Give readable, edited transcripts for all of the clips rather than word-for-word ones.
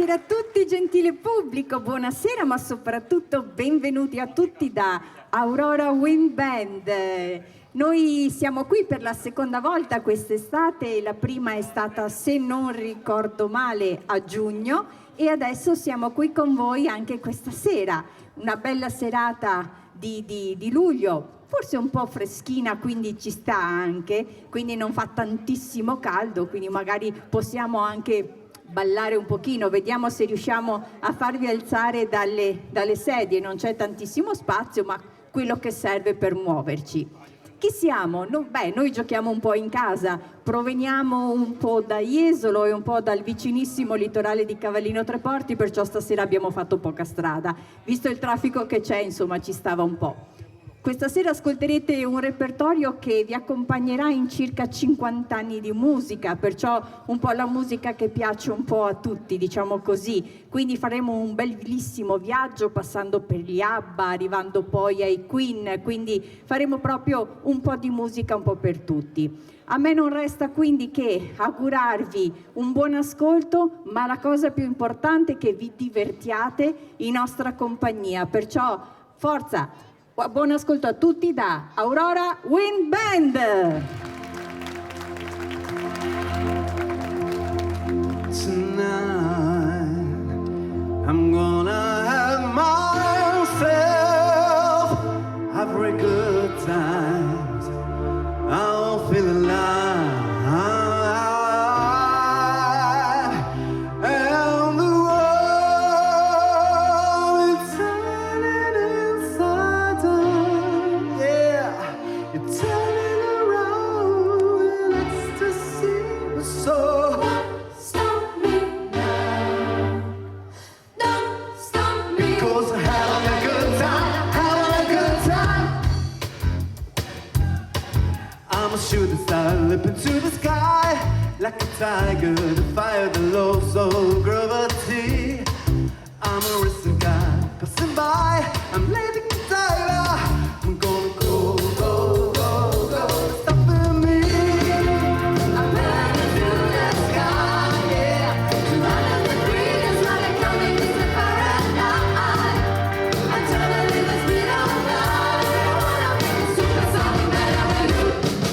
Buonasera a tutti, gentile pubblico, buonasera, ma soprattutto benvenuti a tutti da Aurora Wind Band. Noi siamo qui per la seconda volta quest'estate, la prima è stata, se non ricordo male, a giugno, e adesso siamo qui con voi anche questa sera, una bella serata di luglio, forse un po' freschina, quindi ci sta anche, quindi non fa tantissimo caldo, quindi magari possiamo anche ballare un pochino, vediamo se riusciamo a farvi alzare dalle sedie, non c'è tantissimo spazio, ma quello che serve per muoverci. Chi siamo? Noi giochiamo un po' in casa, proveniamo un po' da Jesolo e un po' dal vicinissimo litorale di Cavallino Treporti, perciò stasera abbiamo fatto poca strada. Visto il traffico che c'è, insomma, ci stava un po'. Questa sera ascolterete un repertorio che vi accompagnerà in circa 50 anni di musica, perciò un po' la musica che piace un po' a tutti, diciamo così. Quindi faremo un bellissimo viaggio passando per gli ABBA, arrivando poi ai Queen, quindi faremo proprio un po' di musica un po' per tutti. A me non resta quindi che augurarvi un buon ascolto, ma la cosa più importante è che vi divertiate in nostra compagnia, perciò forza! Buon ascolto a tutti da Aurora Wind Band! Tonight I'm gonna have myself a very good times. I'll feel alive. And the world is turning inside out. Yeah, you're turning around in ecstasy. So shooting star, leaping to the sky like a tiger, defy the laws of gravity. I'm a racing guy passing by. I'm Lady Godiva. I'm gonna go, go, go, go. Stopping me. I'm running through the sky, yeah. Tonight the green is like coming into paradise. I'm turning the speed of light. I wanna be a supersonic man. I'm a good time.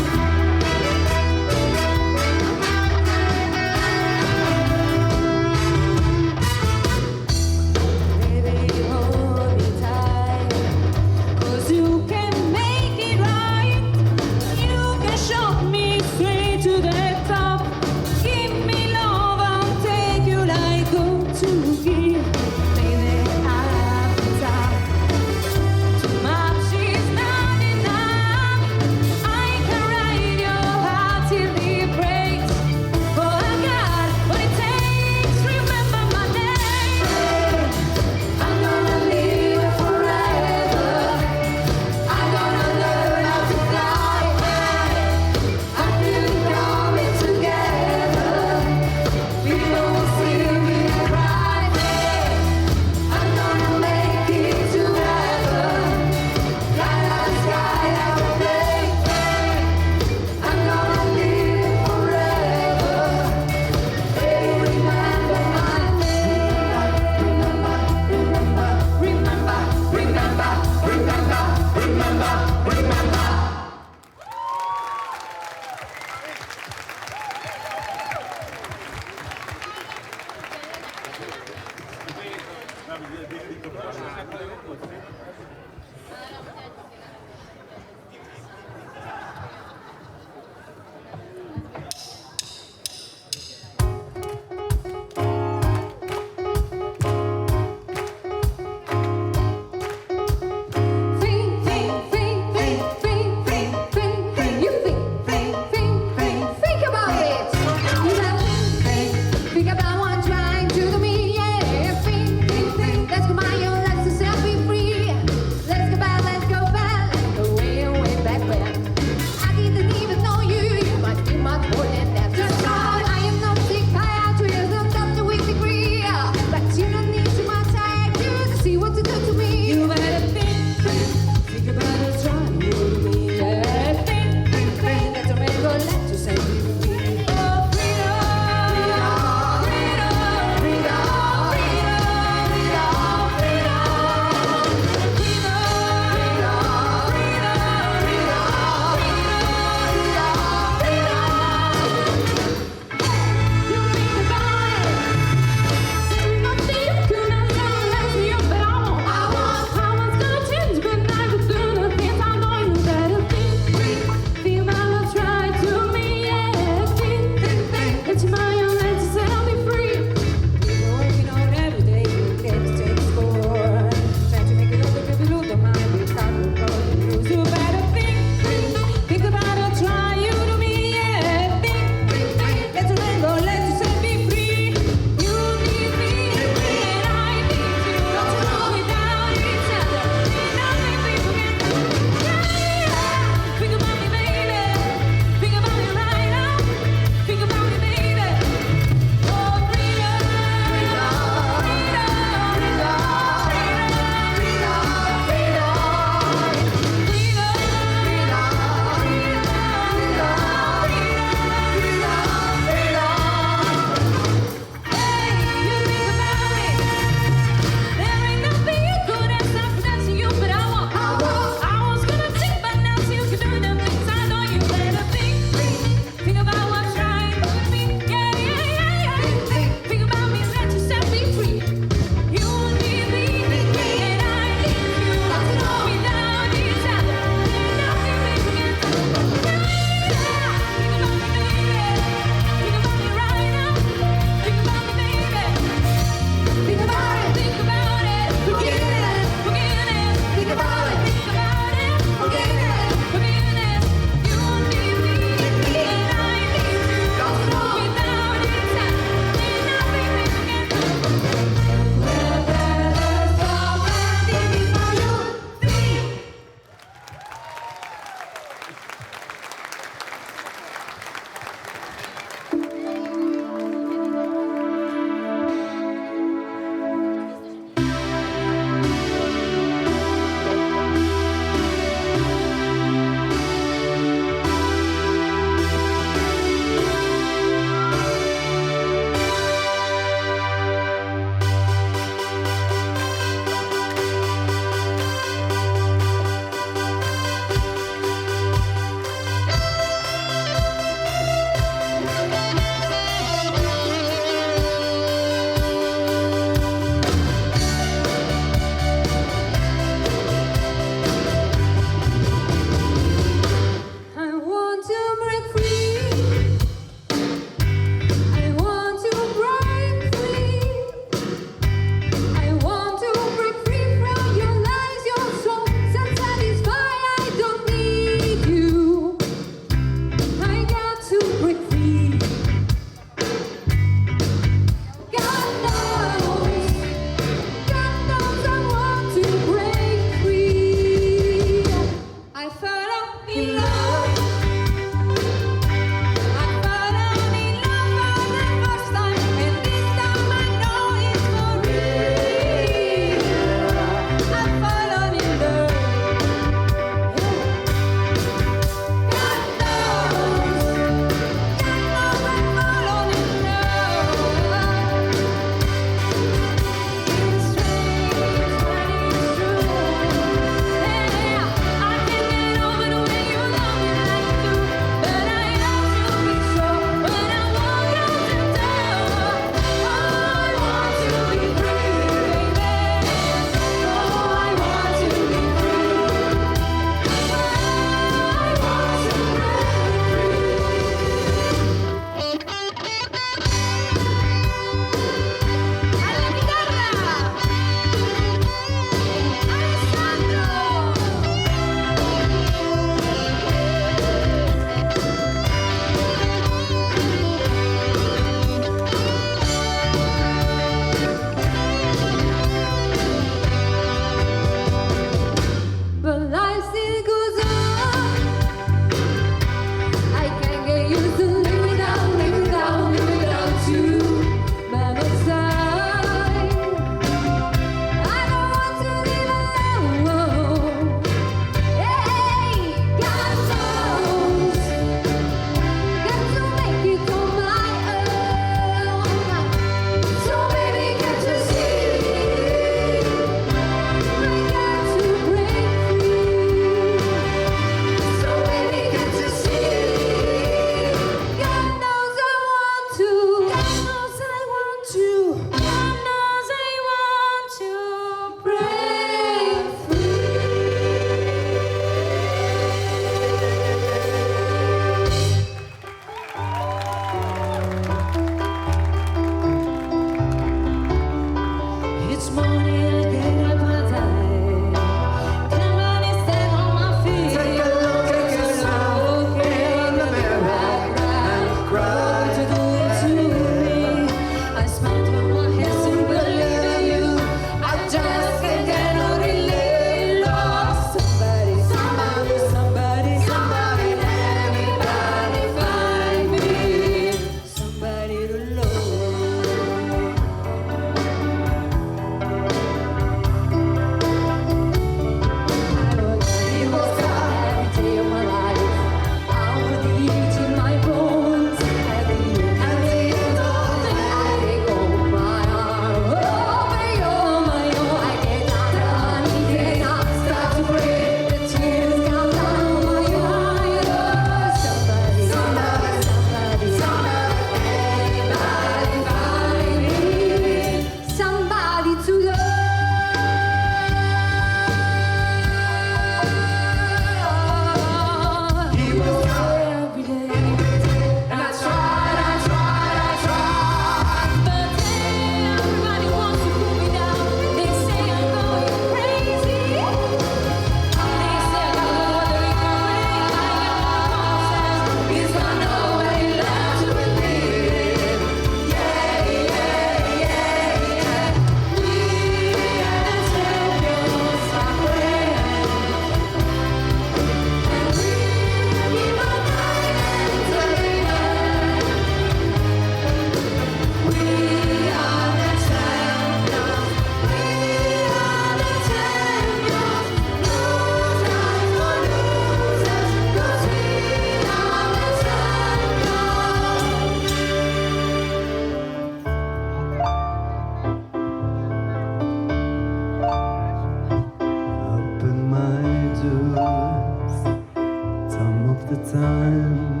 time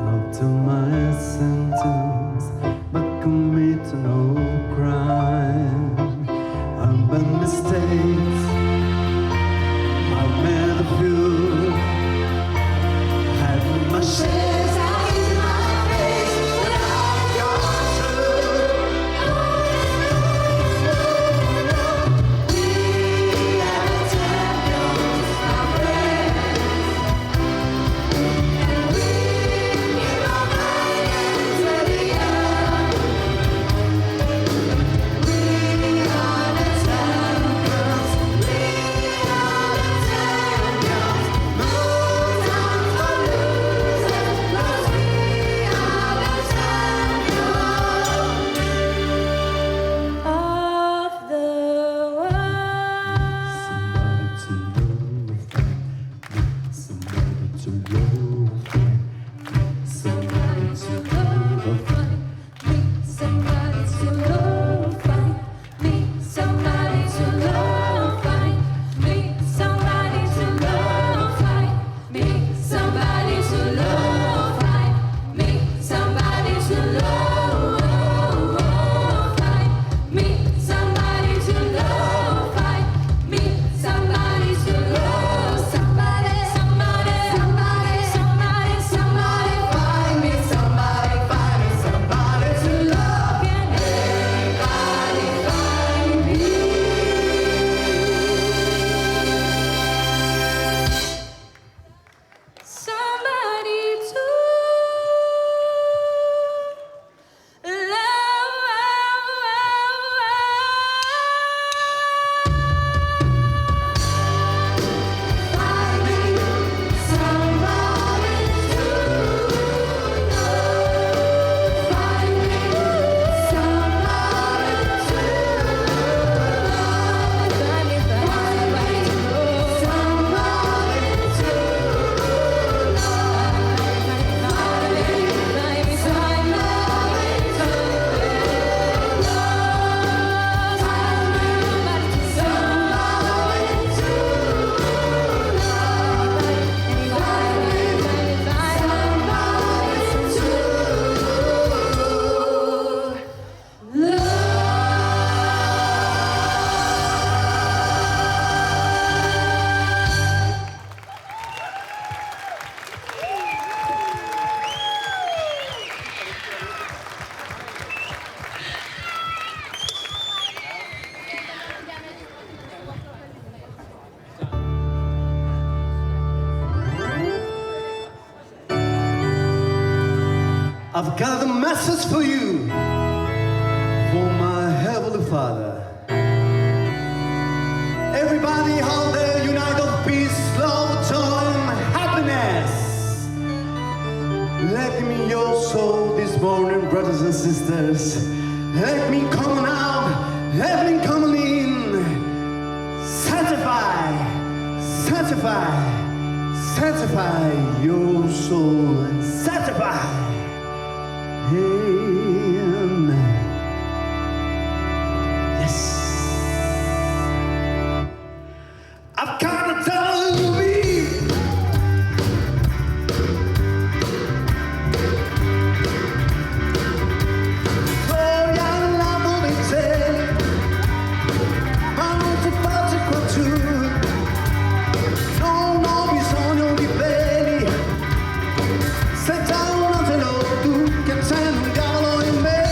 up to my sentence, but commit no crime. I've made mistakes, I've made a few, had my shares. I've got a message for you, for my Heavenly Father. Everybody out there, unite of peace, love, joy, and happiness. Let me your soul this morning, brothers and sisters. Let me come out, let me come in. Sanctify, sanctify, sanctify your soul and sanctify. Amen. Yes. I've got to tell me. Storia la volete, ma non ti faccio qua giù. Non ho bisogno di beni, se già un angelo tu che c'è un diavolo in me.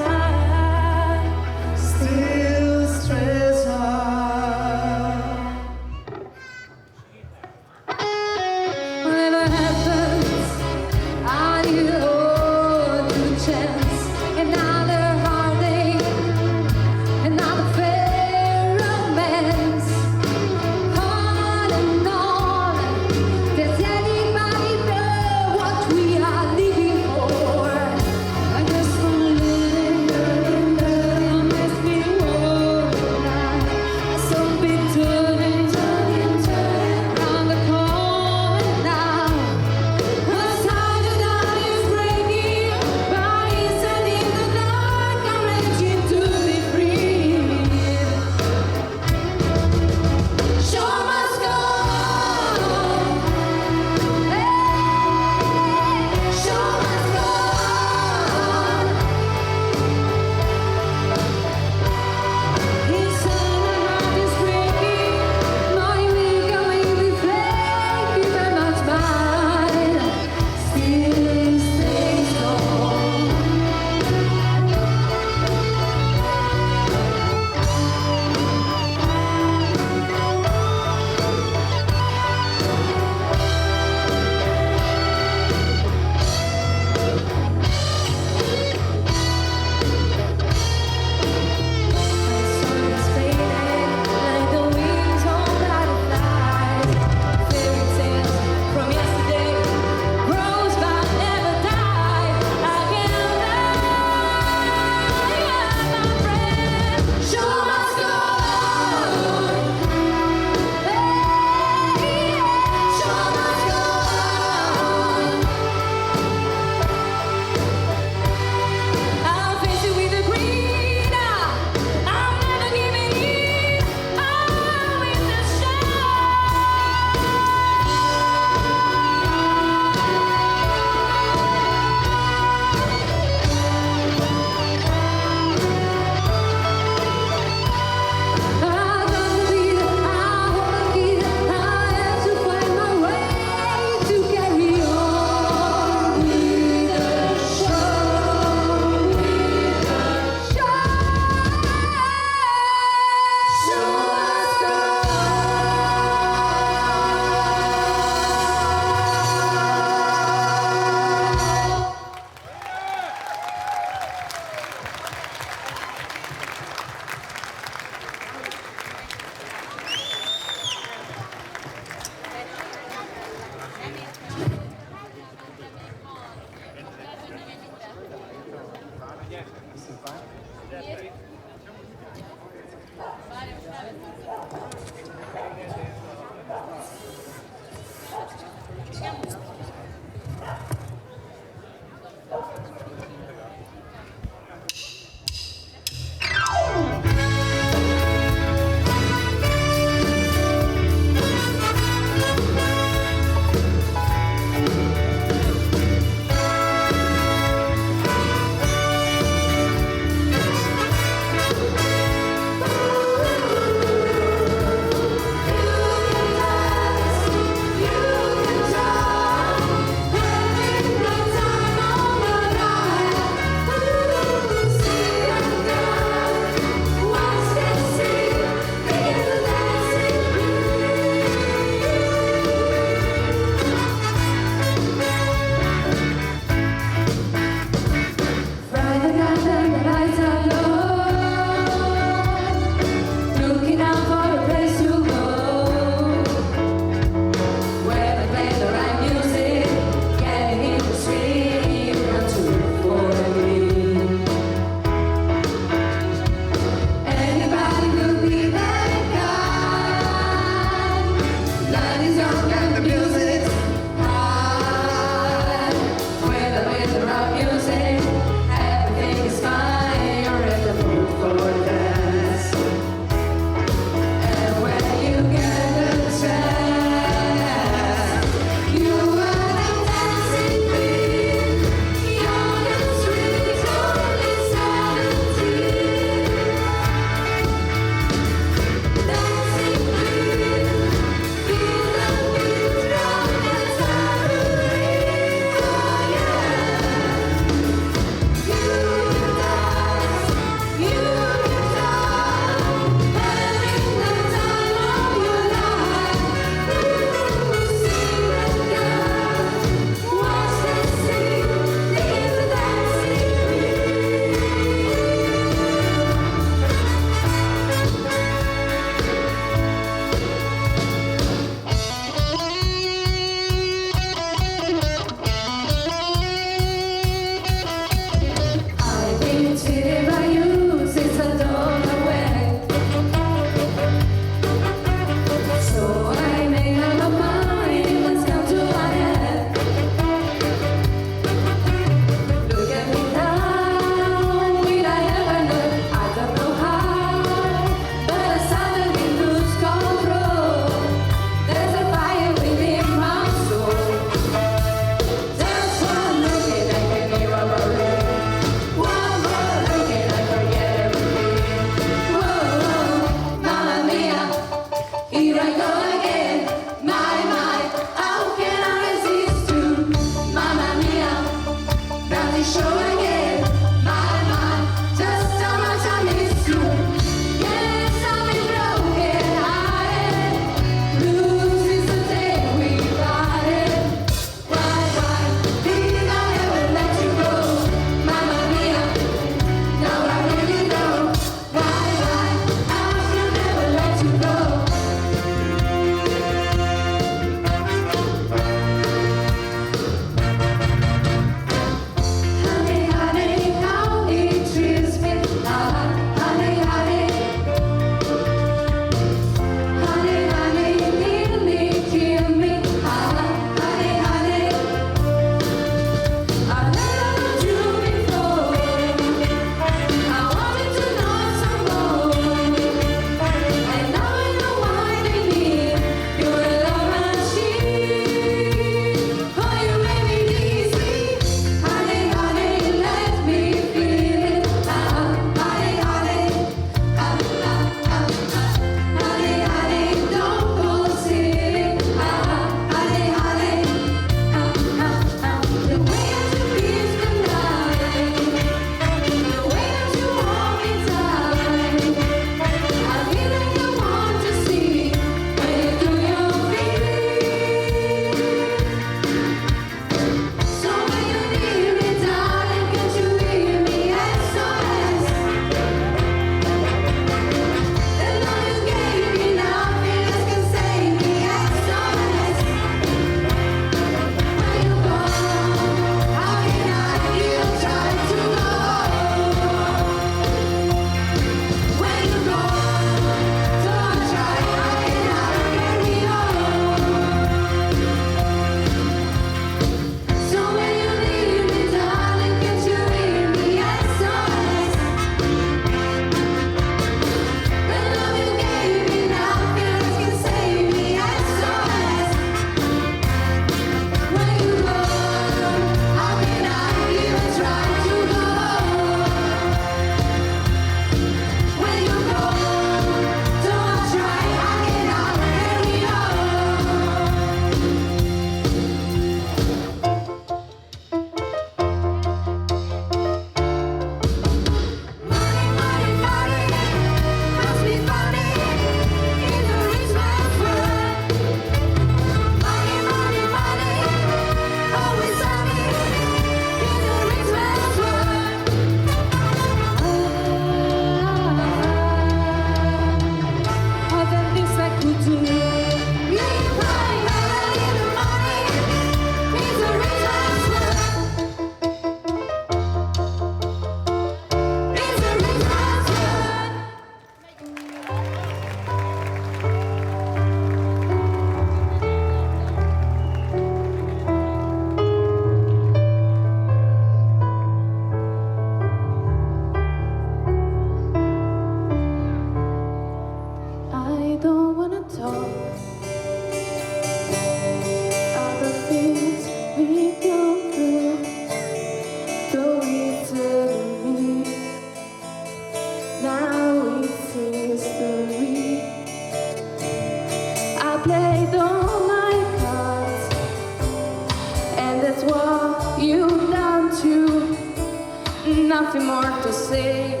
nothing more to say.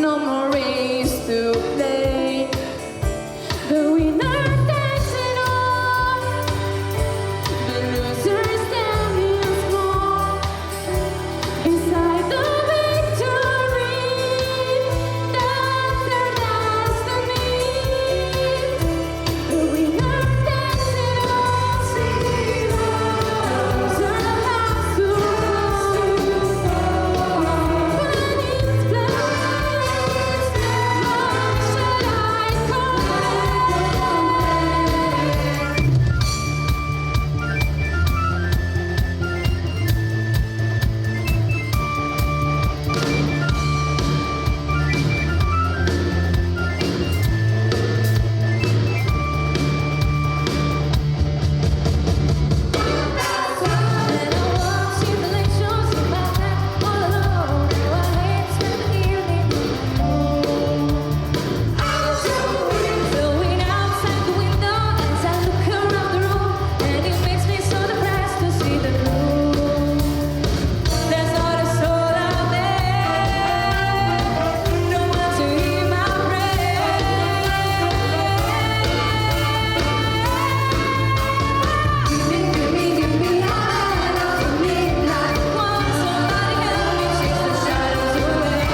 No more race to play. The winner dancing on, the loser standing small inside the victory. That's their destiny. The winner dancing on, the loser has to fall. When it's blessed, what shall I complain? And I watch the elections in my head all alone. I hate spending the evening blowing outside the window as I look around the room, and it makes me so depressed to see the gloom. There's not a soul out there, no one to hear my prayer. Give me a hand out of midnight. Won't somebody help me chase the shadows away?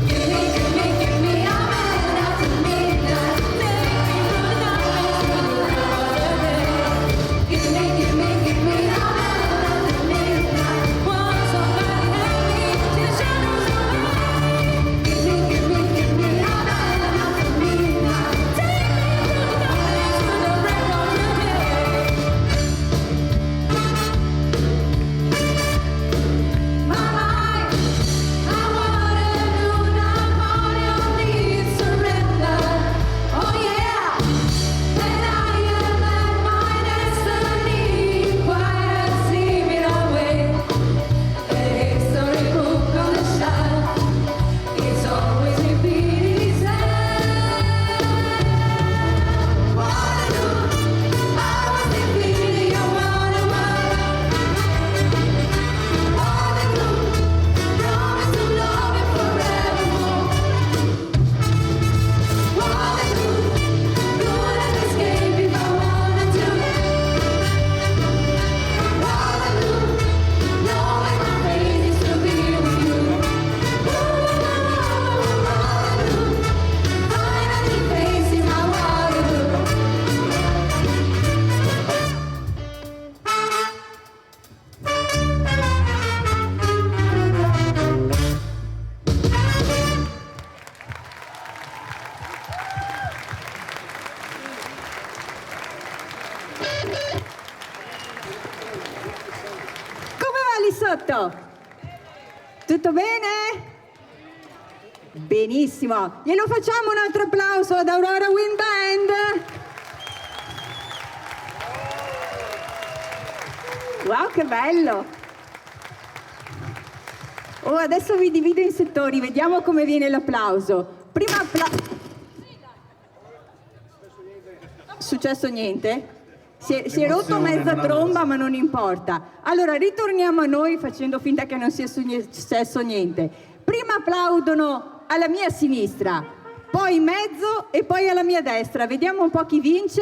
Give me a hand out of midnight. Take me through the darkness, through the light of day. Give me a hand out of midnight. Won't somebody help me chase the shadows away? Give me a hand out of midnight. Take me through the darkness, through the break of the day. My life, I wanna do not want your need surrender. Oh yeah, and I am at my destiny. Quiet, sleep it away. The history book on the shelf, it's always repeating itself. Wanna do, I was defeated. You wanna promise to love you forevermore. Couldn't escape if I wanted to. Knowing my fate is to be with you. Finally facing my Waterloo. Come va lì sotto? Tutto bene? Benissimo. Glielo facciamo un altro applauso ad Aurora Wind Band. Wow, che bello. Oh, adesso vi divido in settori, vediamo come viene l'applauso. Prima applauso. Successo niente? Si è rotto mezza tromba, ma non importa. Allora, ritorniamo a noi facendo finta che non sia successo niente. Prima applaudono alla mia sinistra, poi in mezzo e poi alla mia destra. Vediamo un po' chi vince.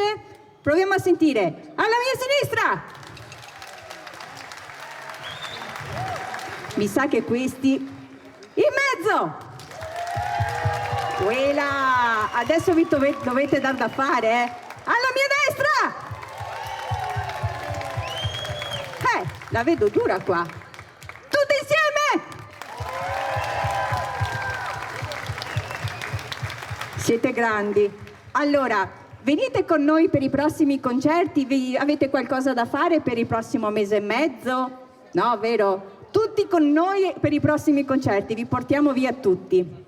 Proviamo a sentire. Alla mia sinistra! Mi sa che questi... In mezzo! Quella! Adesso vi dovete dar da fare, eh? Alla mia destra! La vedo dura qua. Tutti insieme! Siete grandi. Allora, venite con noi per i prossimi concerti. Avete qualcosa da fare per il prossimo mese e mezzo? No, vero? Tutti con noi per i prossimi concerti. Vi portiamo via tutti.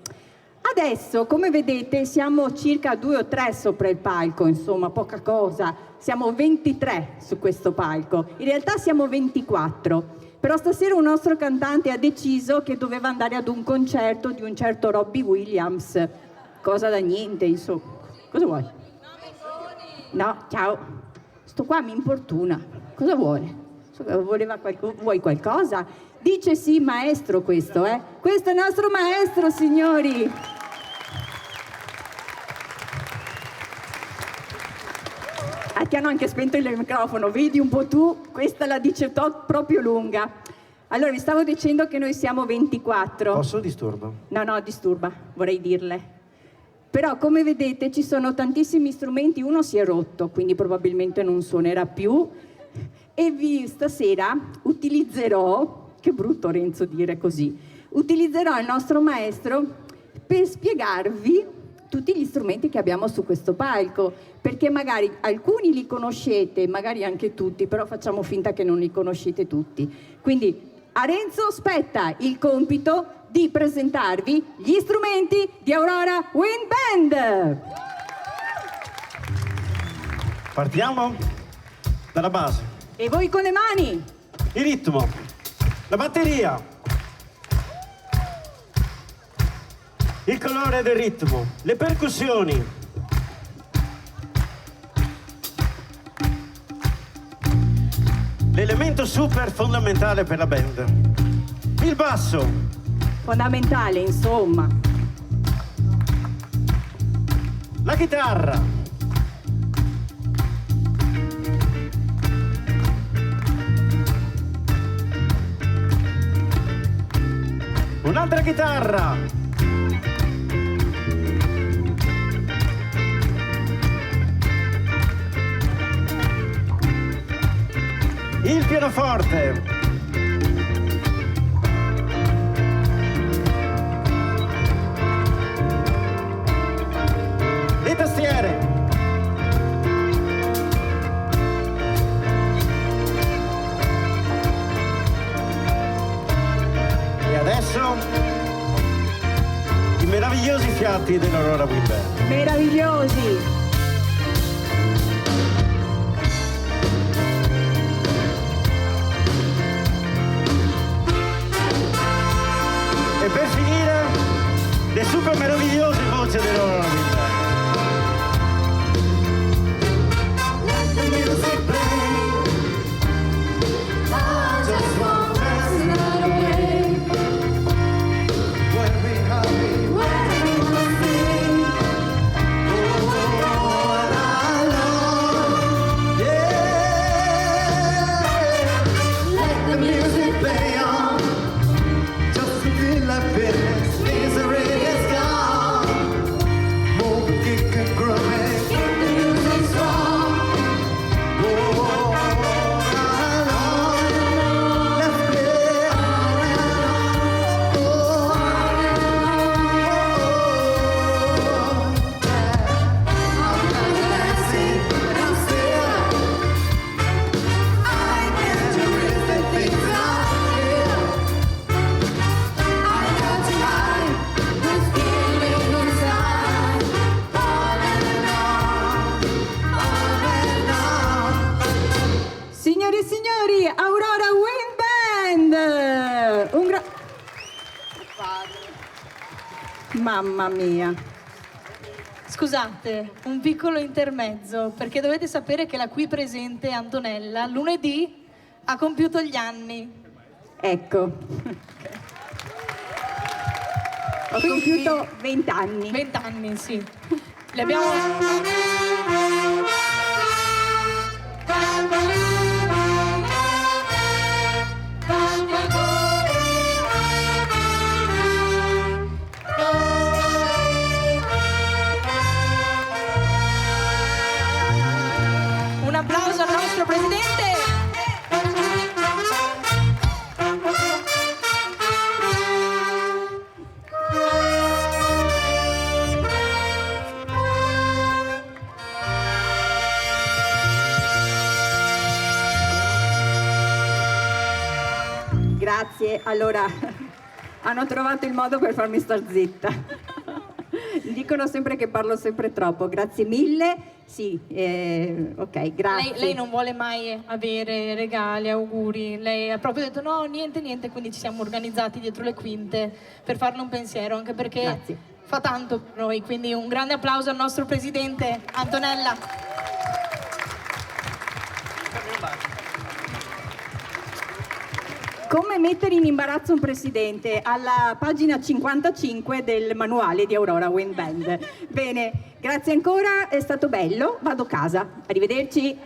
Adesso, come vedete, siamo circa 2 o 3 sopra il palco, insomma, poca cosa. Siamo 23 su questo palco. In realtà siamo 24. Però stasera un nostro cantante ha deciso che doveva andare ad un concerto di un certo Robbie Williams. Cosa da niente, insomma. Cosa vuoi? No, ciao. Sto qua mi importuna. Cosa vuole? Vuoi qualcosa? Dice sì, maestro questo, eh? Questo è il nostro maestro, signori! Ah, ti hanno anche spento il microfono, vedi un po' tu, questa la dice proprio lunga. Allora, vi stavo dicendo che noi siamo 24. Posso disturbo? No, disturba, vorrei dirle. Però, come vedete, ci sono tantissimi strumenti, uno si è rotto, quindi probabilmente non suonerà più. E stasera utilizzerò, che brutto Renzo dire così, utilizzerò il nostro maestro per spiegarvi tutti gli strumenti che abbiamo su questo palco, perché magari alcuni li conoscete, magari anche tutti, però facciamo finta che non li conoscete tutti. Quindi a Renzo spetta il compito di presentarvi gli strumenti di Aurora Wind Band. Partiamo dalla base. E voi con le mani. Il ritmo, la batteria, il colore del ritmo, le percussioni, l'elemento super fondamentale per la band, il basso, Fondamentale, insomma. la chitarra, un'altra chitarra, il pianoforte, le tastiere, e adesso i meravigliosi fiati dell'Aurora Wind Band. Meravigliosi. E per finire, le super meravigliose voci dell'Aurora Wind Band. The music play. I just want to dance away. When we happy, when we must sing. Oh, and I love, yeah. Let the music play on. Just to feel like this, misery is gone. Move, kick and groove, keep the music strong. Signore e signori, Aurora Wind Band! Mamma mia. Scusate, un piccolo intermezzo, perché dovete sapere che la qui presente Antonella lunedì ha compiuto gli anni. Ecco. Ho compiuto 20 anni. 20 anni, sì. Le abbiamo... Un applauso al nostro presidente. Grazie. Allora, hanno trovato il modo per farmi star zitta. Dicono sempre che parlo sempre troppo. Grazie mille. Sì, ok, grazie. Lei non vuole mai avere regali, auguri. Lei ha proprio detto no, niente, quindi ci siamo organizzati dietro le quinte per farle un pensiero, anche perché Grazie. fa tanto per noi. Quindi un grande applauso al nostro presidente Antonella. Come mettere in imbarazzo un presidente, alla pagina 55 del manuale di Aurora Wind Band. Bene, grazie ancora, è stato bello, vado a casa. Arrivederci.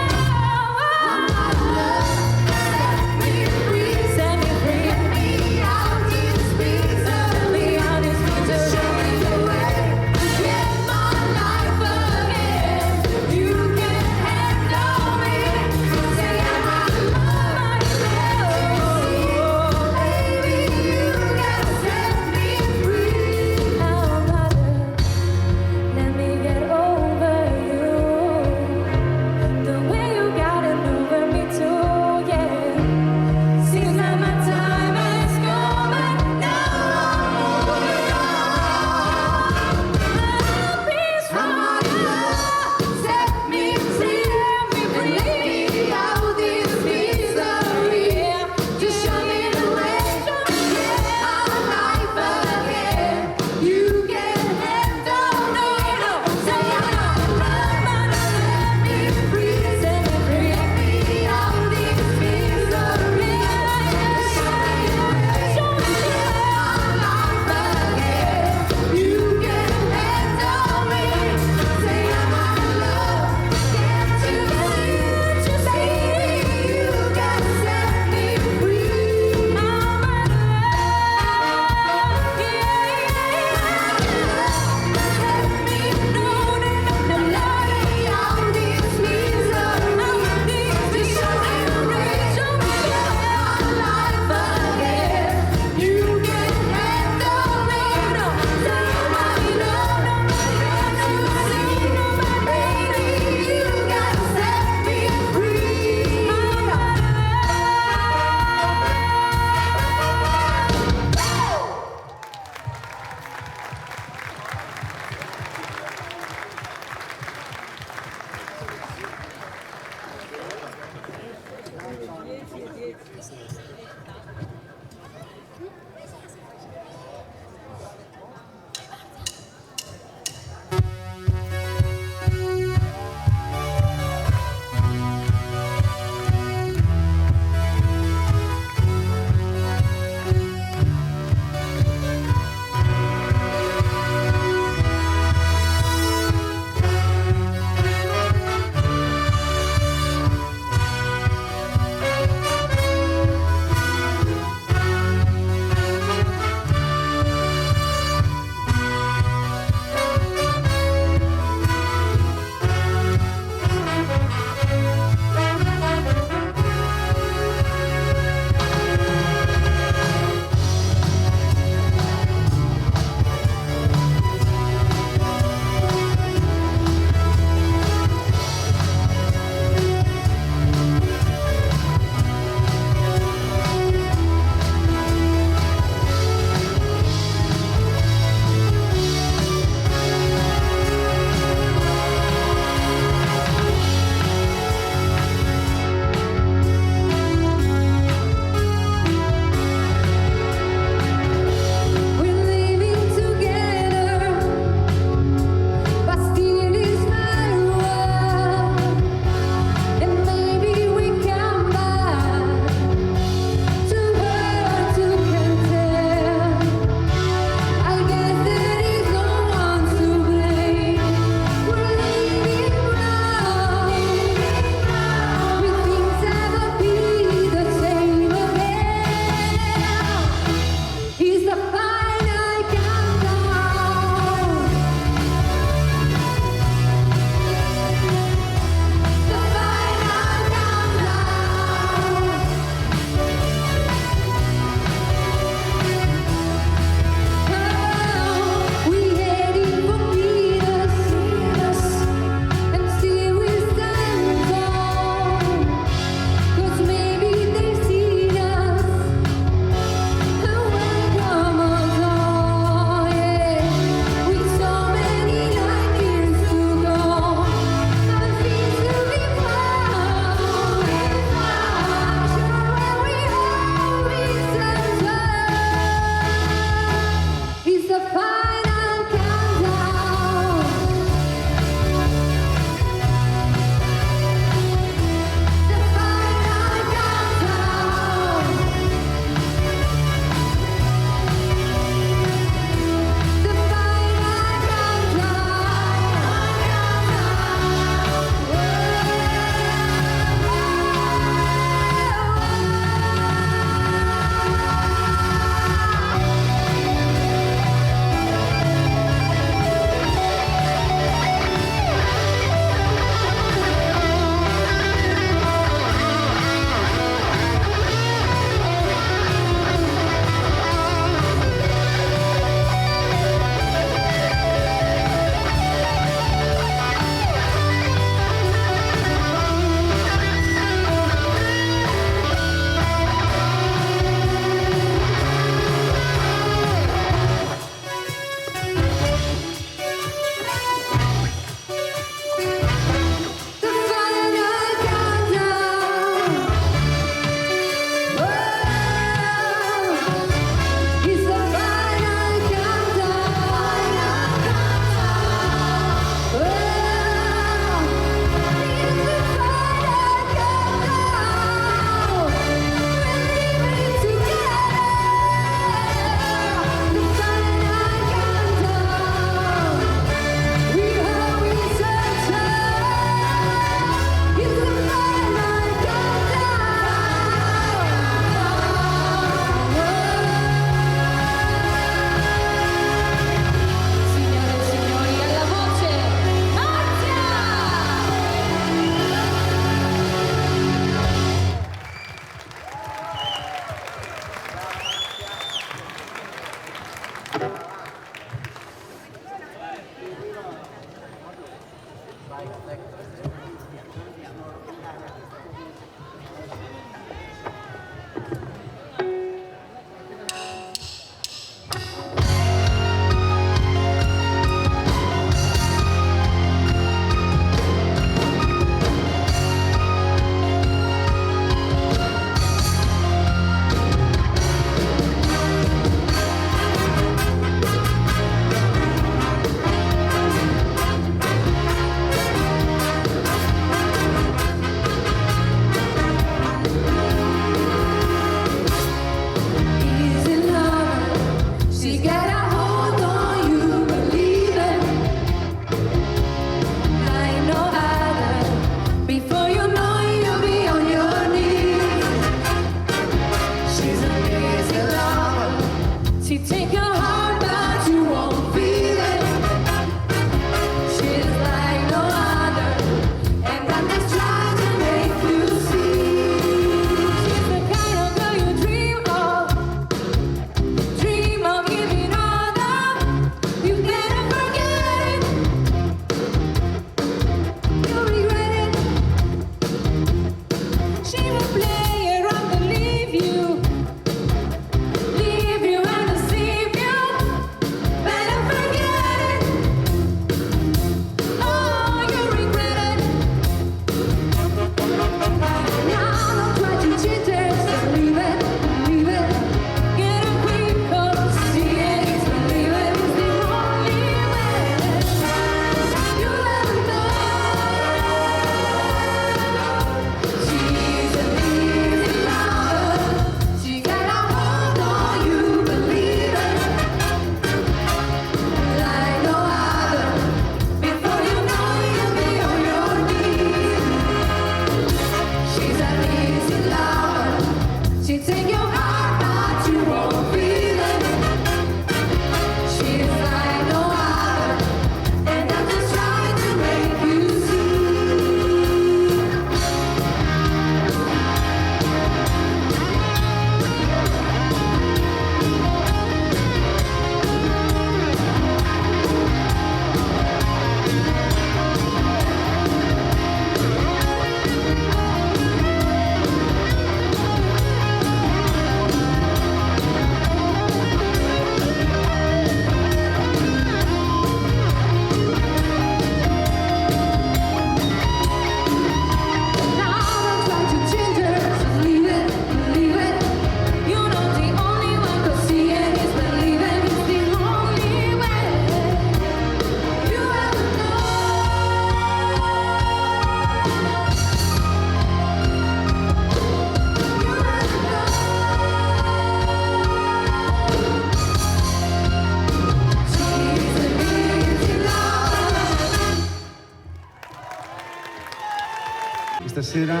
stasera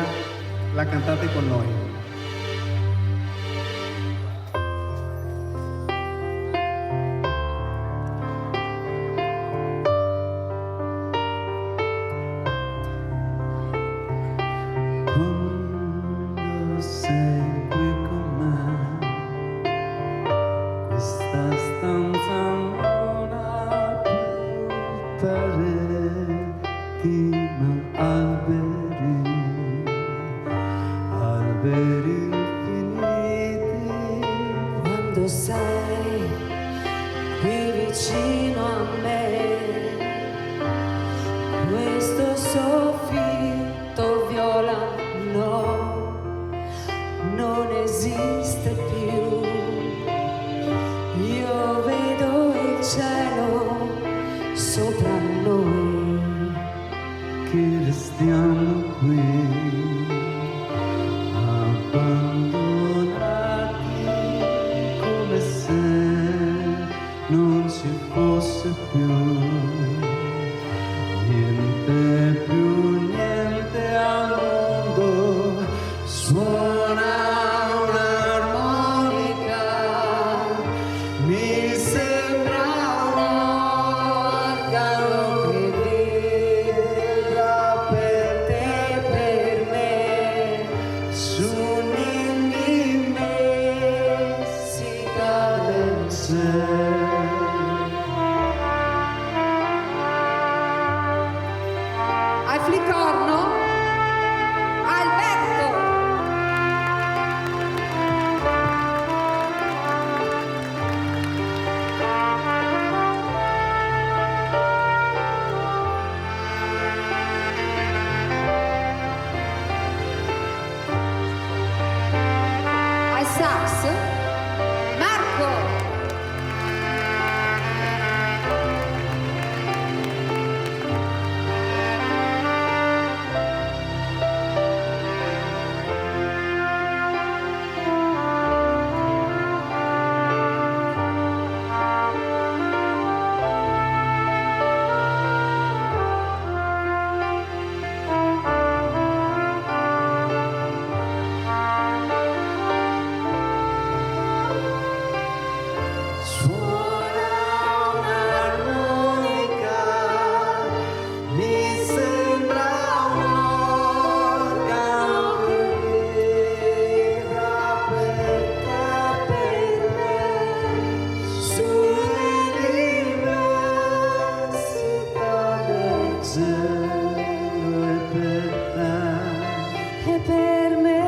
la cantate con noi. Quando sei qui con me, questa stanza non ha più pareti ma alberi, alberi infiniti. Quando sei qui vicino a me, questo soffitto viola no, non esiste più. Io vedo il cielo sopra noi, Che restiamo qui, abbandonati come se non ci fosse più niente al mondo. Suona un'armonica, mi sembra un organo che vibra per te e per me su un'immensità del cielo. al flicorno, Alberto. Al sax, Marco. Suona un'armonica, mi sembra un organo che vibra per te e per me sull'immensità del cielo e per te. E per me,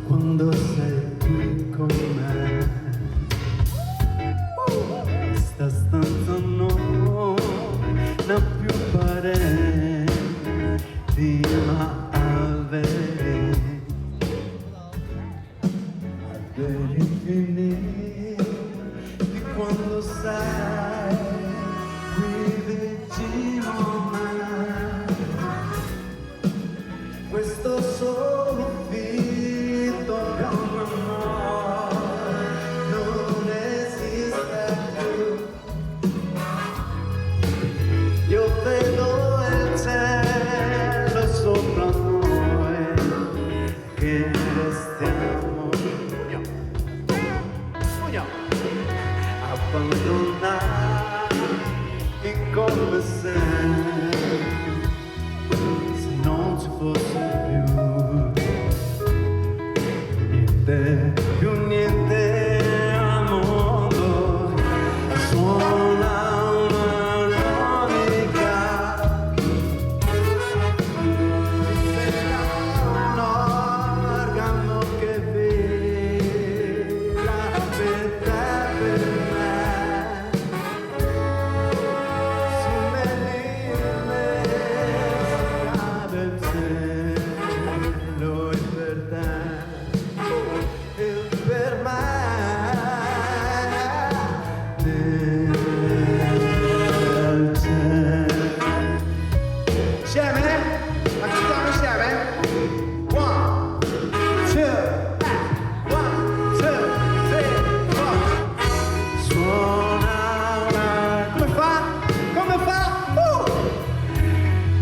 Quando sei qui con me, questa stanza non ha più pareti ma alberi, alberi infiniti. Quando sei qui vicino a me, questo soffitto come amore non esiste più. Io vedo il cielo sopra noi, che restiamo abbandonati come se non ci fosse più Insieme? La cantiamo insieme? 1, 2, 1, 2, 3, 4. Suona una... Come fa? Come fa?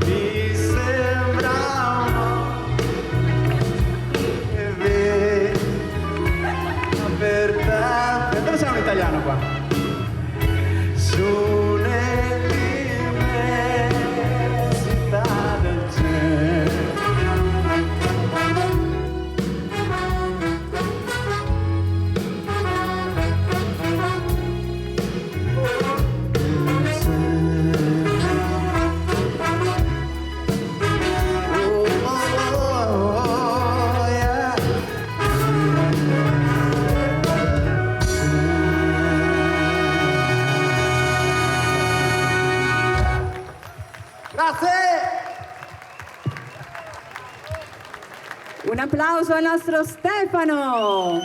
Mi sembra che vedi per te. Dove siamo in italiano qua? Su Un applauso al nostro Stefano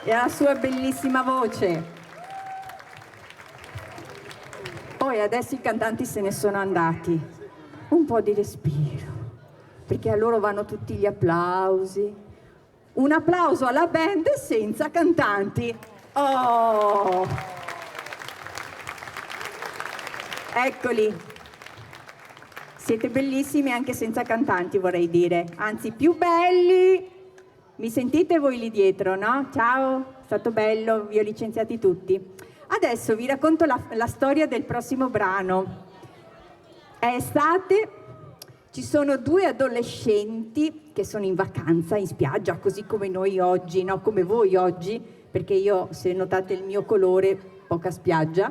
e alla sua bellissima voce. Poi adesso i cantanti se ne sono andati. Un po' di respiro, perché a loro vanno tutti gli applausi. Un applauso alla band senza cantanti. Oh! Eccoli. Siete bellissimi anche senza cantanti, vorrei dire. Anzi, più belli. Mi sentite voi lì dietro, no? Ciao, è stato bello, vi ho licenziati tutti. Adesso vi racconto la storia del prossimo brano. È estate, ci sono due adolescenti che sono in vacanza in spiaggia, così come noi oggi, no? Come voi oggi, perché io, se notate il mio colore, poca spiaggia,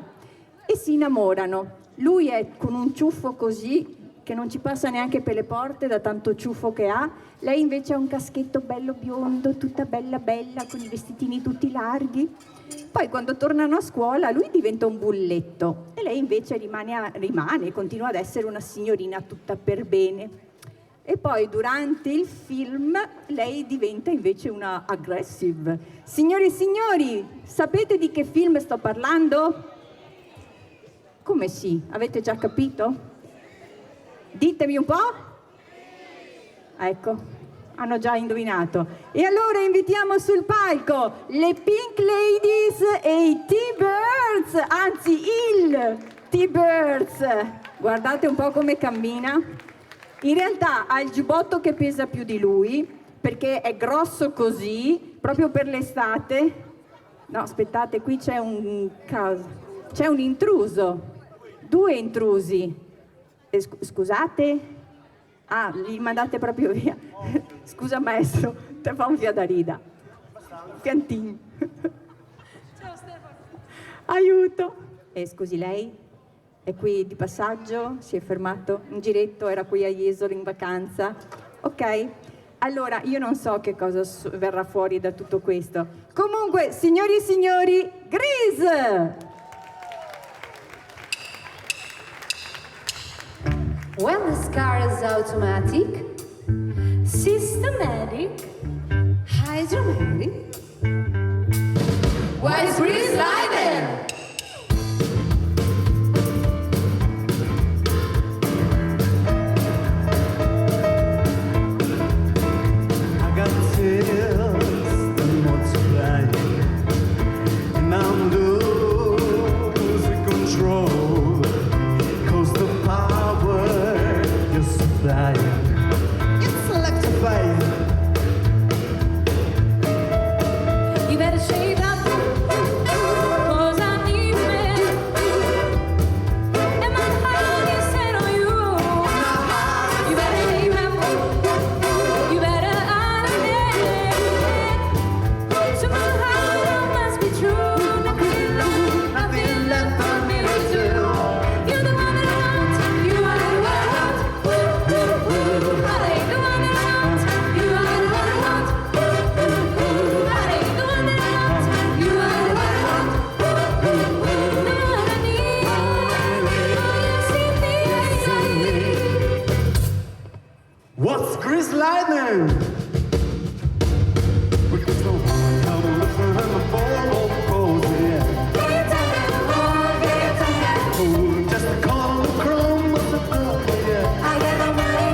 e si innamorano. Lui è con un ciuffo così, che non ci passa neanche per le porte da tanto ciuffo che ha. Lei invece ha un caschetto bello biondo, tutta bella bella, con i vestitini tutti larghi. Poi quando tornano a scuola lui diventa un bulletto e lei invece rimane, continua ad essere una signorina tutta per bene. E poi durante il film lei diventa invece una aggressive. Signore e signori, sapete di che film sto parlando? Come sì? Avete già capito? Ditemi un po'? Ecco, hanno già indovinato. E allora invitiamo sul palco le Pink Ladies e i T-Birds, anzi il T-Birds. Guardate un po' come cammina. In realtà ha il giubbotto che pesa più di lui, perché è grosso così, proprio per l'estate. No, aspettate, qui c'è un caso. C'è un intruso. Due intrusi. Scusate? Ah, li mandate proprio via. Scusa maestro, te fa un via da rida. Cantin. Ciao Stefano. Aiuto. Scusi, lei è qui di passaggio? Si è fermato? Un giretto? Era qui a Jesolo in vacanza? Ok. Allora, io non so che cosa verrà fuori da tutto questo. Comunque, signori e signori, Grease! When this car is automatic, systematic, hydromatic, why is Grease sliding? I got tears and multiplying, and I'm losing control, 'cause the power you're supplying, it's electrifying. You better shake up, 'cause I need me. And my heart is set on you. You better shake up, you better understand. To my heart, I must be true. Nothing left for me to do. You're the one that I want, you are the one I want. I ain't the one that I want, you are the one I want. I ain't the one that I want, you are the one I want. The one I need, you see me. What's Grease Lightning? Because the one I'm looking at the ball goes, yeah. Oh, just a call of chrome with the girl, yeah. I get the money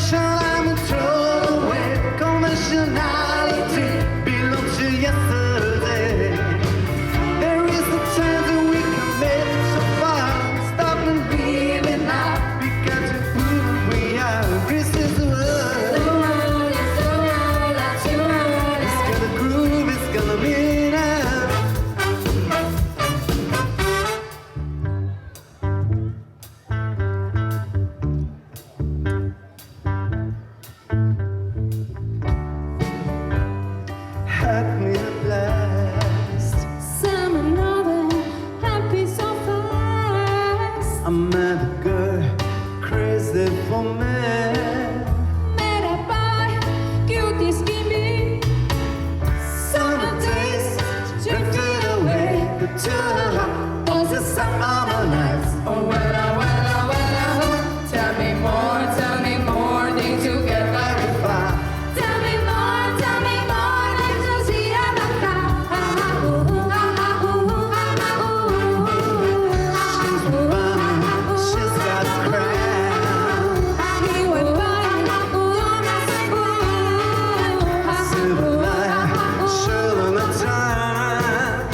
convention, I'm thrown away. Conventionality belongs to yesterday. There is a chance that we can make it so far. Stop and breathe now. We got to prove who we are. This is the world. It's gonna groove, it's gonna be now. Had me a blast. I met a girl crazy for me. Summer days drifted away to was the summer nights. Oh, tell me more, things you get Clarify. Tell me more, let's just see how She's got a crown. Silver light, showing the time.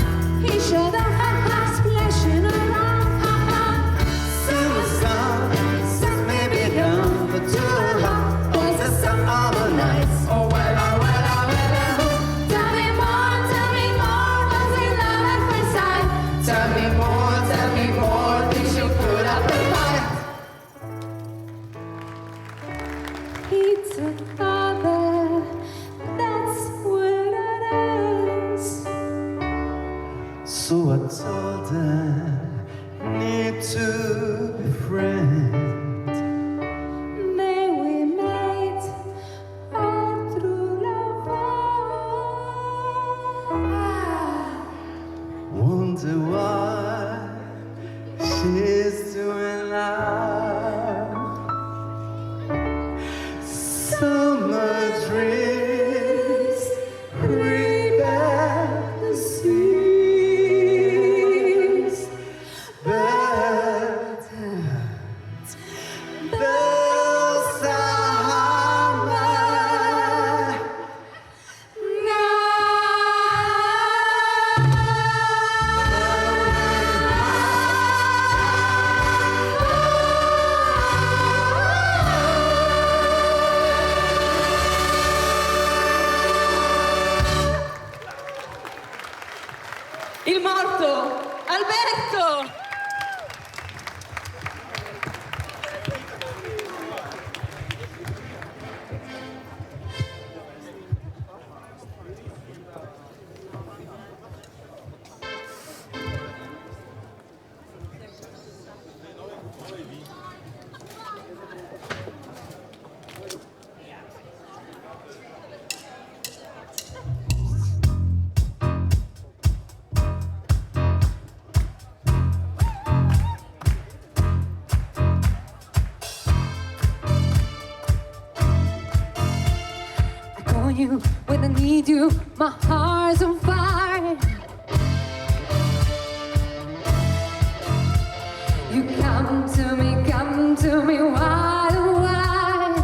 Silver sun, since maybe gone for too long. Was the summer nights. Oh, tell me more, was it love at first sight? Tell me more, things you put up the fight. It's another, that's what it is. So I told her, need to be friends. Then we made our true love. Wonder what she's doing now. Summer dreams bring back the seas, but those are mine. Il morto, Alberto! You when I need you, my heart's on fire. You come to me wide and wide.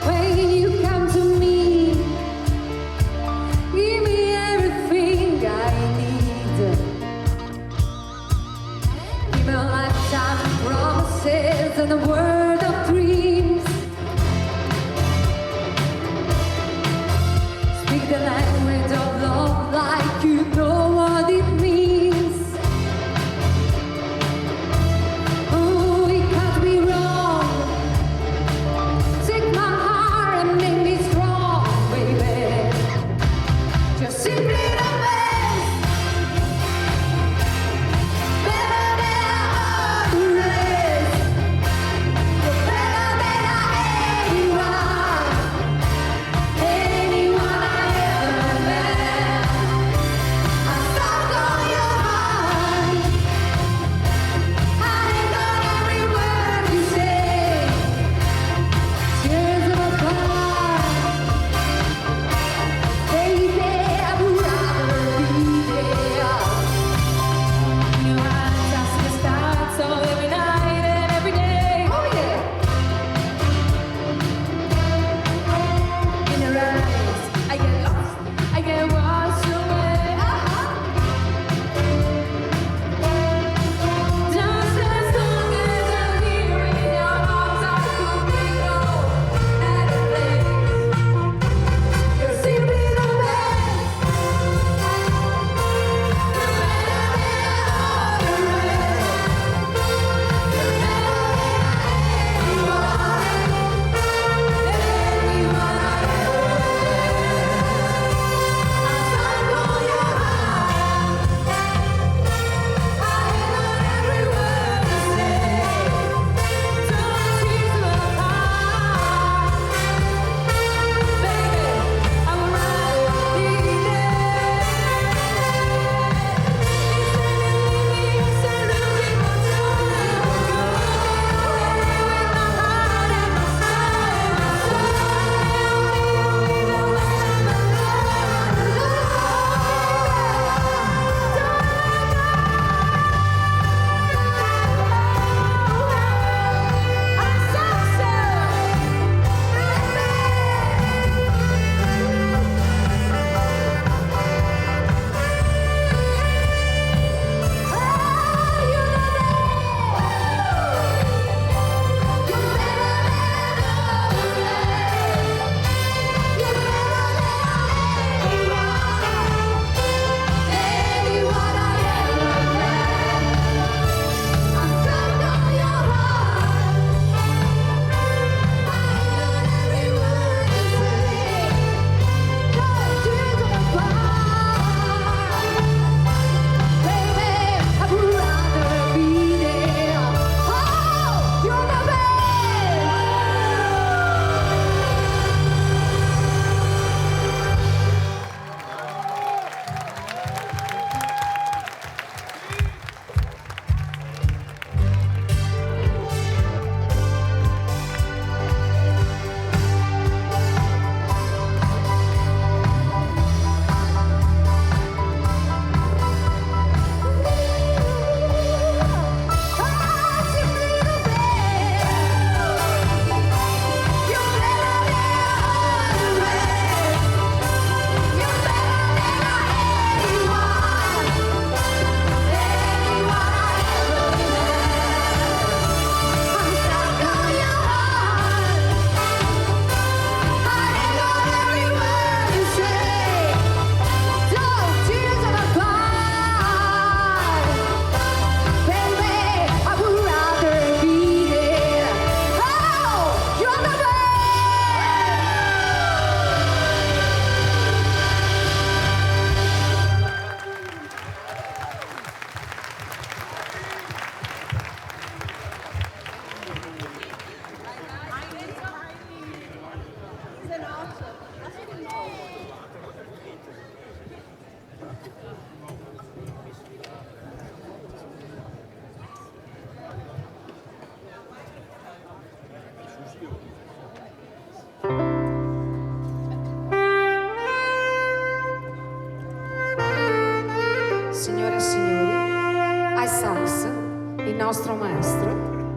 When you come to me, give me everything I need. Give me a lifetime of promises and a word of dreams. Speak the language of love like you know what it means. Oh, it can't be wrong. Take my heart and make me strong, baby. Just simply the best. Better than the rest.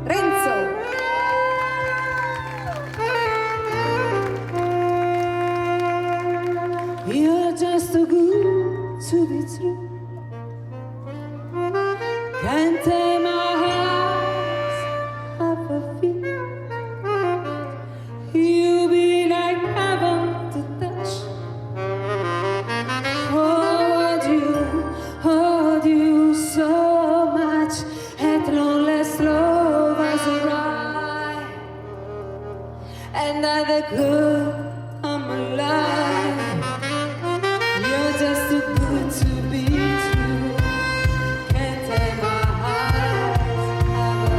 Renzo. You're just too good to be true. Can't take my eyes off of you. You be like heaven to touch. Hold you so much. At long last love has arrived. And at the good I'm alive. You're just too good to be true. Can't take my eyes off of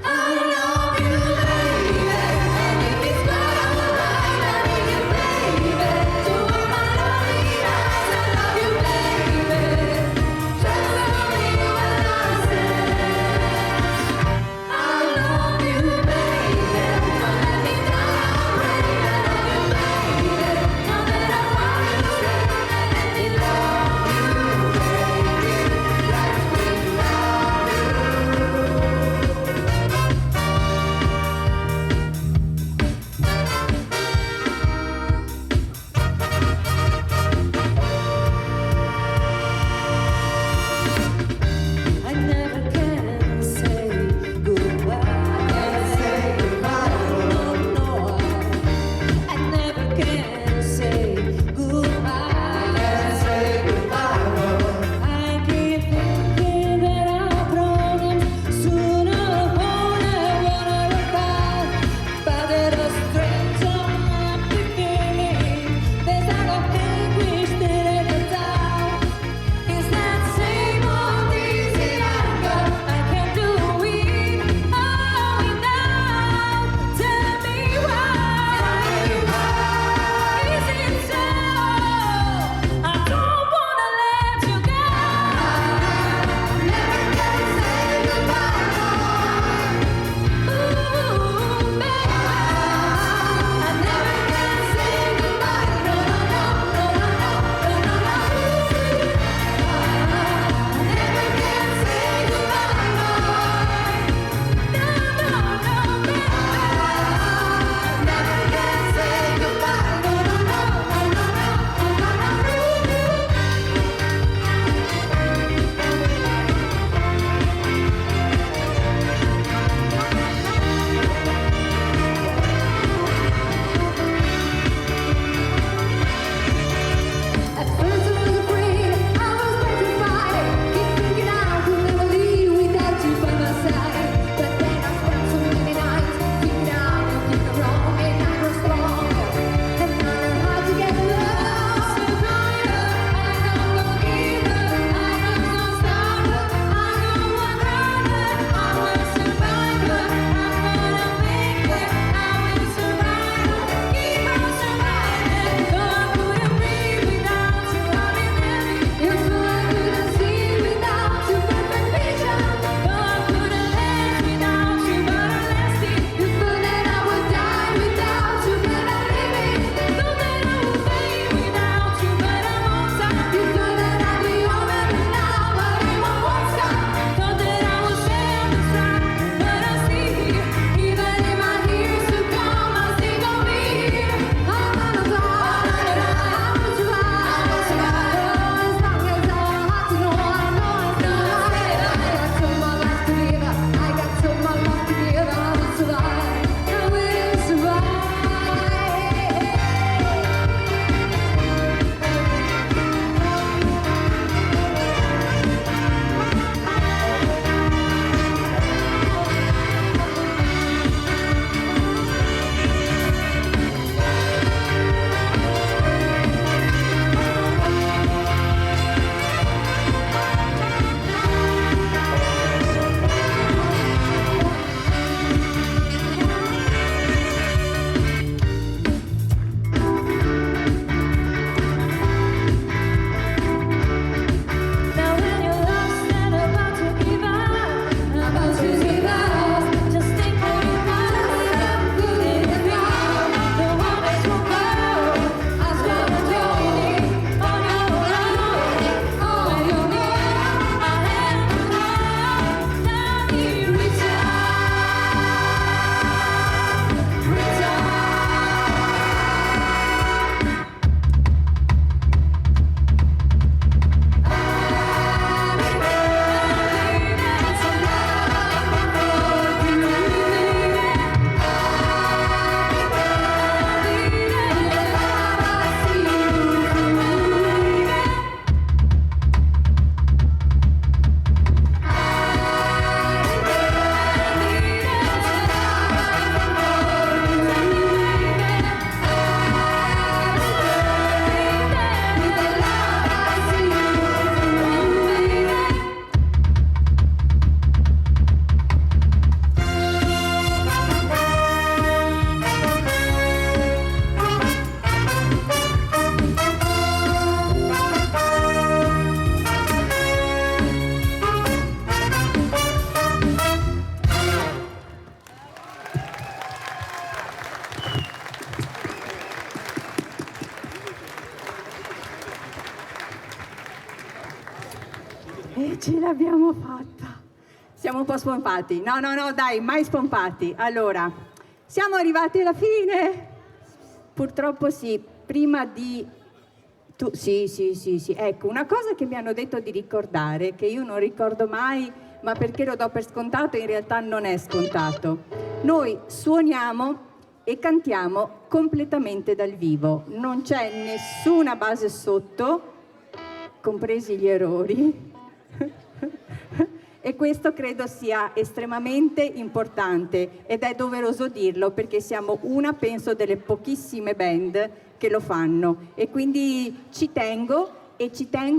I love you, baby, and if it's Ce l'abbiamo fatta. Siamo un po' spompati. No, dai, mai spompati. Allora, siamo arrivati alla fine. Purtroppo sì, prima di... Sì. Ecco, una cosa che mi hanno detto di ricordare, che io non ricordo mai, ma perché lo do per scontato, in realtà non è scontato. Noi suoniamo e cantiamo completamente dal vivo. Non c'è nessuna base sotto, compresi gli errori. E questo credo sia estremamente importante ed è doveroso dirlo perché siamo una, penso, delle pochissime band che lo fanno e quindi ci tengo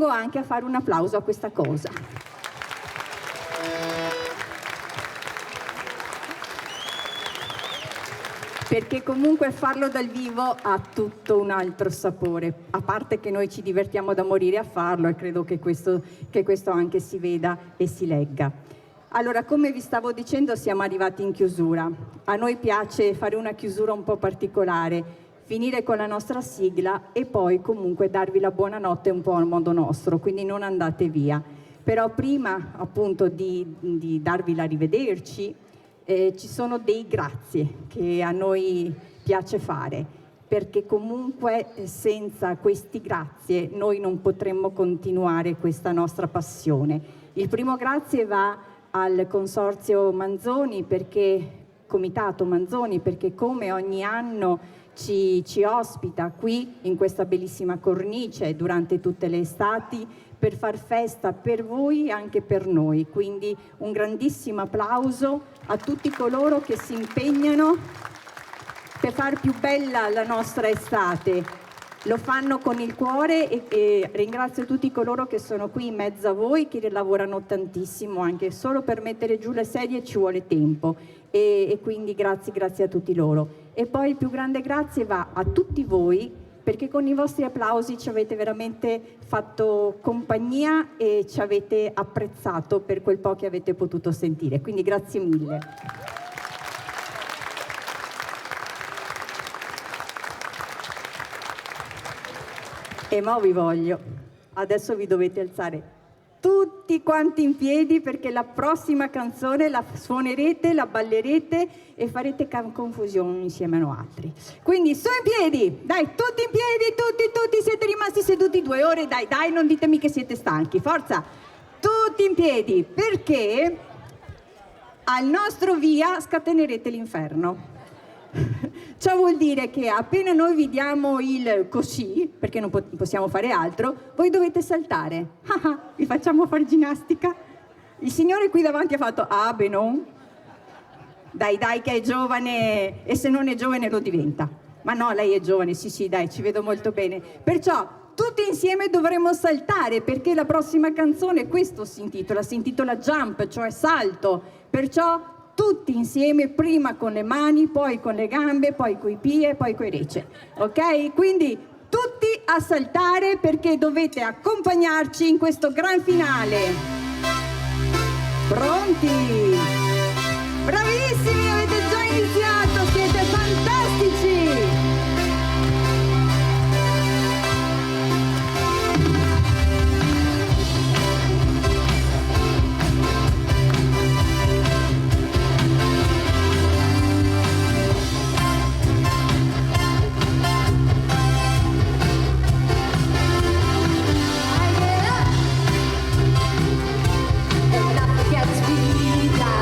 anche a fare un applauso a questa cosa. Perché comunque farlo dal vivo ha tutto un altro sapore, a parte che noi ci divertiamo da morire a farlo e credo che questo anche si veda e si legga. Allora, come vi stavo dicendo, siamo arrivati in chiusura. A noi piace fare una chiusura un po' particolare, finire con la nostra sigla e poi comunque darvi la buonanotte un po' al modo nostro, quindi non andate via. Però prima appunto di darvi l'arrivederci, ci sono dei grazie che a noi piace fare, perché comunque senza questi grazie noi non potremmo continuare questa nostra passione. Il primo grazie va al Consorzio Manzoni, Comitato Manzoni, perché come ogni anno ci ospita qui in questa bellissima cornice durante tutte le estati per far festa per voi e anche per noi. Quindi un grandissimo applauso a tutti coloro che si impegnano per far più bella la nostra estate. Lo fanno con il cuore e ringrazio tutti coloro che sono qui in mezzo a voi, che lavorano tantissimo, anche solo per mettere giù le sedie ci vuole tempo e quindi grazie a tutti loro. E poi il più grande grazie va a tutti voi, perché con i vostri applausi ci avete veramente fatto compagnia e ci avete apprezzato per quel po' che avete potuto sentire. Quindi grazie mille. E mo vi voglio. Adesso vi dovete alzare tutti quanti in piedi perché la prossima canzone la suonerete, la ballerete e farete confusione insieme a altri. Quindi su in piedi, dai, tutti in piedi, tutti, siete rimasti seduti 2 ore, dai, non ditemi che siete stanchi, forza, tutti in piedi, perché al nostro via scatenerete l'inferno. Ciò vuol dire che appena noi vi diamo il così, perché non possiamo fare altro, voi dovete saltare. Vi facciamo fare ginnastica? Il signore qui davanti ha fatto, beh no. Dai che è giovane e se non è giovane lo diventa. Ma no, lei è giovane, sì, dai, ci vedo molto bene. Perciò tutti insieme dovremo saltare perché la prossima canzone, questo si intitola Jump, cioè salto. Perciò tutti insieme, prima con le mani, poi con le gambe, poi coi piedi e poi coi rece, ok? Quindi tutti a saltare perché dovete accompagnarci in questo gran finale. Pronti? Bravissimi, avete già iniziato, siete fantastici! Gets me down.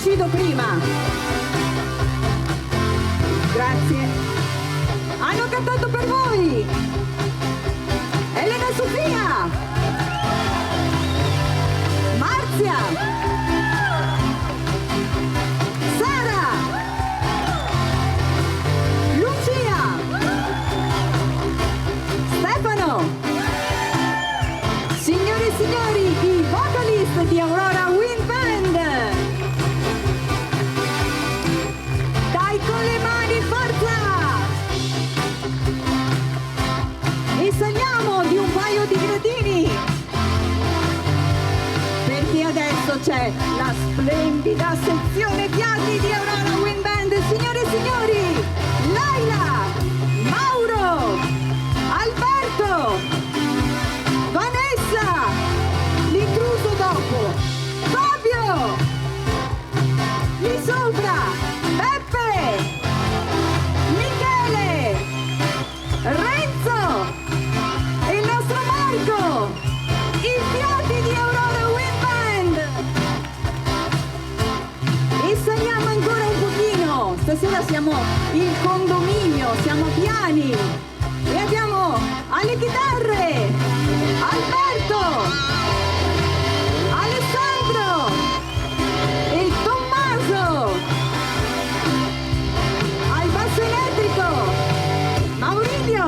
decido prima. Grazie. Hanno cantato per voi Elena Sofia, Marzia, Sara, Lucia, Stefano. Signore e signori, i vocalist di Aurora Wind Band. Dai con le mani, forza! E saliamo di un paio di gradini, perché adesso c'è la splendida sezione piatti di Aurora Wind Band. Signore e signori, Laila, Mauro, Alberto, Vanessa, l'intruso dopo, Fabio, lì sopra, Beppe, Michele, Renzo e il nostro Marco, i fiati di Aurora Wind Band. E saliamo ancora un pochino, stasera siamo il condominio, siamo piani e abbiamo alle chitarre Alberto, Alessandro e il Tommaso, al basso elettrico Maurizio,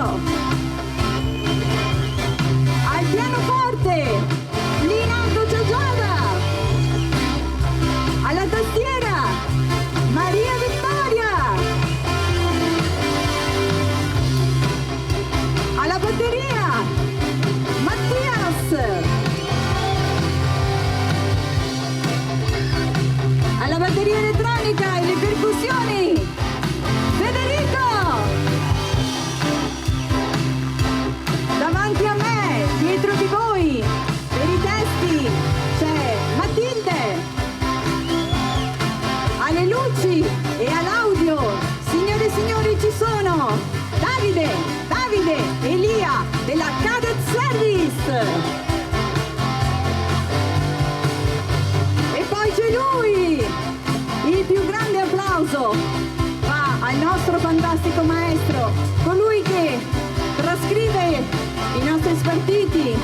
al pianoforte Linaldo Giagiada, alla tastiera Maria Vittoria, alla batteria Mattias, alla batteria elettronica e le percussioni Federico. Davanti a me, dietro di voi, per i testi c'è Matilde, alle luci e all'audio, signore e signori, ci sono Davide, Elia della Cadet Service. E poi c'è lui, il più grande applauso va al nostro fantastico maestro, colui che trascrive i nostri spartiti,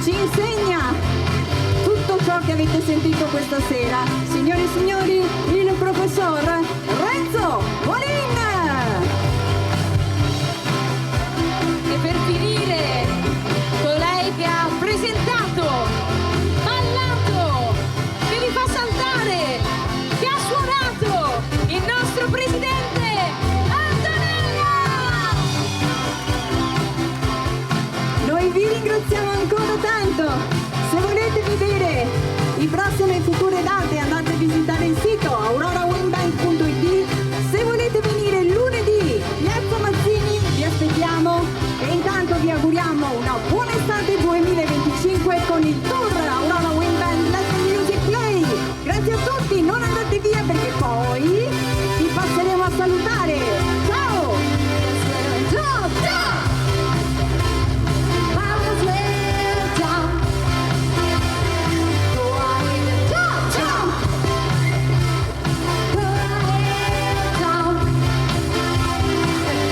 ci insegna tutto ciò che avete sentito questa sera. Signore e signori, il professor Renzo Molin. E per finire, colei che ha presentato, ballato, che vi fa saltare, che ha suonato, il nostro presidente Antonella! Noi vi ringraziamo ancora tanto. Se volete vedere i prossime future date, andate a visitare il sito aurorawindband.it. Se volete venire lunedì, Piazza Mazzini, vi aspettiamo e intanto vi auguriamo una buona estate 2025 con il tour Aurora Wind Band Let the Music Play. Grazie a tutti, non andate via perché poi vi passeremo a salutare. Ciao! Jump, jump! Vamos, well, jump! Go ahead, jump, jump! Go ahead, jump!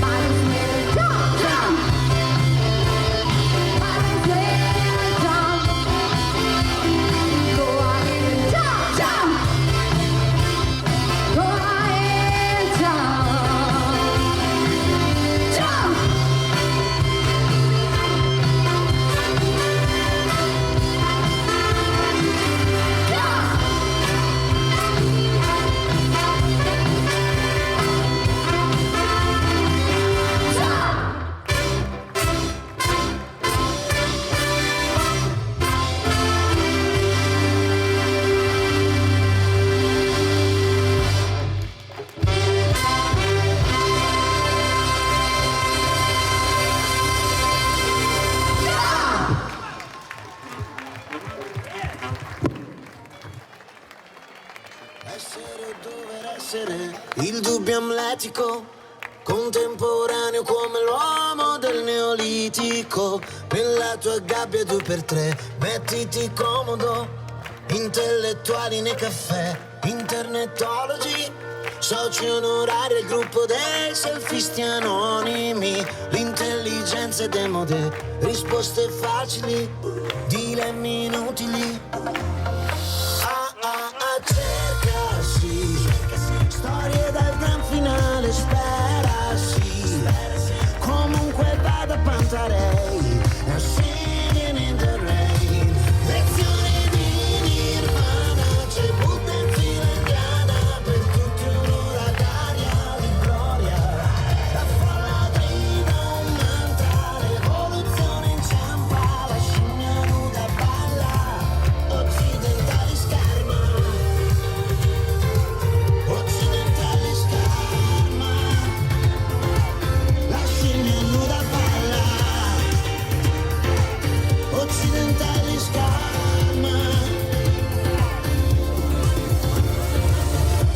Vamos, well, jump, jump! Vamos, well, jump! Go ahead, jump, jump! Go ahead, jump! Jump! Essere o dover essere il dubbio amletico, contemporaneo come l'uomo del neolitico. Nella tua gabbia 2x3, mettiti comodo, intellettuali nei caffè, Internetologi, soci onorari al gruppo dei selfisti anonimi. L'intelligenza è demode, risposte facili, dilemmi inutili. Cercasi, storie dal gran finale, sperasi. Comunque vada Pantarei, a singing in the rain. Lezioni di Nirvana, c'è Buddha in fila indiana, per tutti un'ora d'aria di gloria. La folla grida un mantra, l'evoluzione inciampa, la scimmia nuda balla, occidentali scherma. Occidentali scherma, la scimmia nuda balla. Occidentali scherma.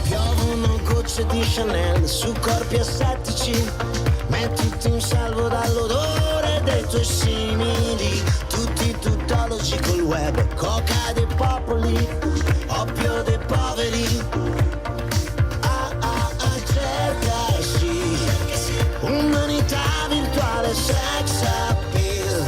Piovono gocce di Chanel su corpi assettici. Mettiti in salvo dall'odore dei tuoi simili. Tutti tuttologi col web, coca dei popoli, oppio dei poveri. Cercasi, umanità virtuale, sex appeal.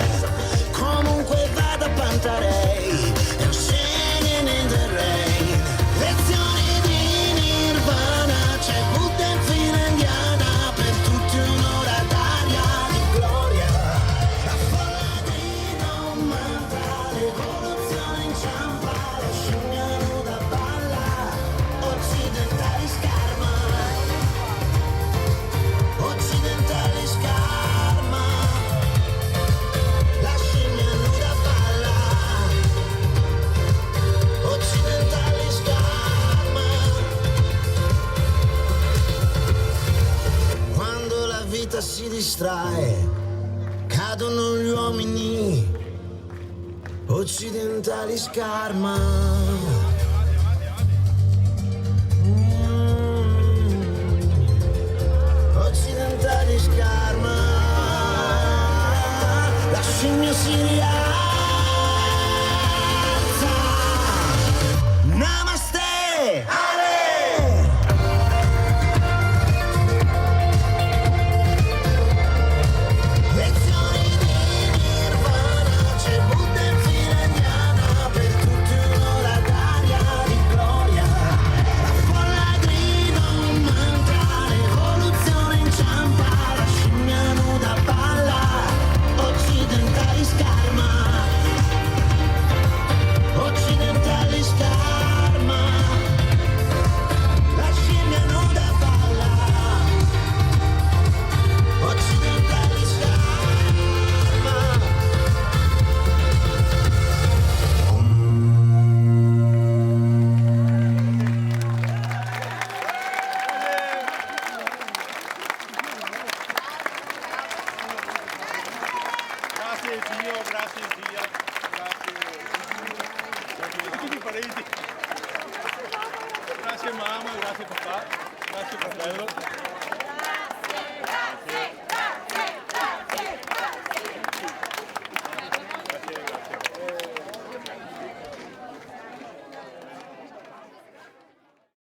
Comunque vada Pantarei, I'm singing in the rain. Lezioni di Nirvana, c'è Buddha in fila indiana, per tutti un'ora d'aria di gloria. La folla grida un mantra, l'evoluzione inciampa, la scimmia nuda balla. Occidentali scherma, occidentali scherma, la scimmia nuda balla. Occidentali scherma. Quando la vita si distrae, cadono gli uomini. Occidentali scherma. Occidentali scherma, la scimmia si rialza. Namaste, Ale! Lezioni di Nirvana, c'è Buddha in fila indiana, per tutti un'ora d'aria di gloria. La folla grida un mantra, l'evoluzione inciampa, la scimmia nuda balla. Occidentali scherma, occidentali scherma, la scimmia nuda balla. Occidentali scherma. Grazie Dio, grazie Dio, grazie. Tutti i parenti. Grazie mamma, grazie papà.